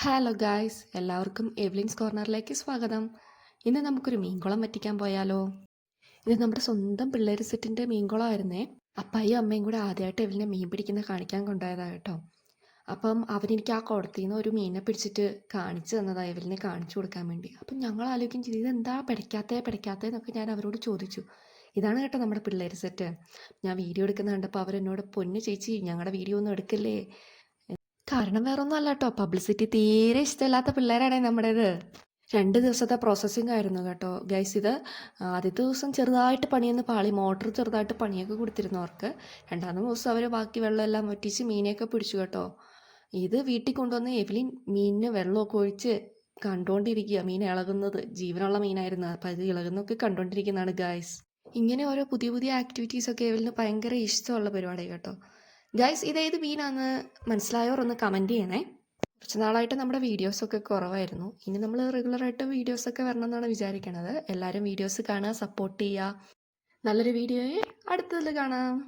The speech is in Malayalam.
ഹലോ ഗായ്സ്, എല്ലാവർക്കും എവ്ലിൻസ് കോർണറിലേക്ക് സ്വാഗതം. ഇന്ന് നമുക്കൊരു മീൻകുളം വറ്റിക്കാൻ പോയാലോ? ഇത് നമ്മുടെ സ്വന്തം പിള്ളേർ സെറ്റിൻ്റെ മീൻകുളമായിരുന്നേ. അപ്പായും അമ്മയും കൂടെ ആദ്യമായിട്ട് എവലിനെ മീൻ പിടിക്കുന്നത് കാണിക്കാൻ കൊണ്ടുപോയതാണ് കേട്ടോ. അപ്പം അവനെനിക്ക് ആ കുളത്തിൽ നിന്ന് ഒരു മീനെ പിടിച്ചിട്ട് കാണിച്ചു തന്നതാണ്, എവലിനെ കാണിച്ചു കൊടുക്കാൻ വേണ്ടി. അപ്പം ഞങ്ങൾ ആലോചിക്കും ചെയ്തു, ഇതെന്താ പിടയ്ക്കാത്തതെന്നൊക്കെ ഞാൻ അവരോട് ചോദിച്ചു. ഇതാണ് കേട്ടോ നമ്മുടെ പിള്ളേർ സെറ്റ്. ഞാൻ വീഡിയോ എടുക്കുന്ന കണ്ടപ്പോൾ അവരെന്നോട്, പൊന്നു ചേച്ചി ഞങ്ങളുടെ വീഡിയോ ഒന്നും എടുക്കല്ലേ, കാരണം വേറൊന്നും അല്ല കേട്ടോ, പബ്ലിസിറ്റി തീരെ ഇഷ്ടമില്ലാത്ത പിള്ളേരാണേ നമ്മുടേത്. 2 ദിവസത്തെ പ്രോസസ്സിങ് ആയിരുന്നു കേട്ടോ ഗൈസ്. ഇത് ആദ്യത്തെ ദിവസം ചെറുതായിട്ട് പണിയൊന്ന് പാളി, മോട്ടർ ചെറുതായിട്ട് പണിയൊക്കെ കൊടുത്തിരുന്നു അവർക്ക്. രണ്ടാമത്തെ ദിവസം അവർ ബാക്കി വെള്ളമെല്ലാം വറ്റിച്ച് മീനെയൊക്കെ പിടിച്ചു കേട്ടോ. ഇത് വീട്ടിൽ കൊണ്ടുവന്ന് എവലിൻ മീനിന് വെള്ളമൊക്കെ ഒഴിച്ച് കണ്ടുകൊണ്ടിരിക്കുക. മീൻ ഇളകുന്നത്, ജീവനുള്ള മീനായിരുന്നു, അപ്പം അത് ഇളകുന്നൊക്കെ കണ്ടുകൊണ്ടിരിക്കുന്നതാണ് ഗൈസ്. ഇങ്ങനെ ഓരോ പുതിയ പുതിയ ആക്ടിവിറ്റീസൊക്കെ എവലിന് ഭയങ്കര ഇഷ്ടമുള്ള പരിപാടി കേട്ടോ. ഗൈസ്, ഇതേത് മീനാന്ന് മനസ്സിലായവർ ഒന്ന് കമൻറ്റ് ചെയ്യണേ. കുറച്ച് നാളായിട്ട് നമ്മുടെ വീഡിയോസൊക്കെ കുറവായിരുന്നു. ഇനി നമ്മൾ റെഗുലറായിട്ട് വീഡിയോസൊക്കെ വരണം എന്നാണ് വിചാരിക്കണത്. എല്ലാവരും വീഡിയോസ് കാണുക, സപ്പോർട്ട് ചെയ്യുക. നല്ലൊരു വീഡിയോയെ അടുത്തതിൽ കാണാം.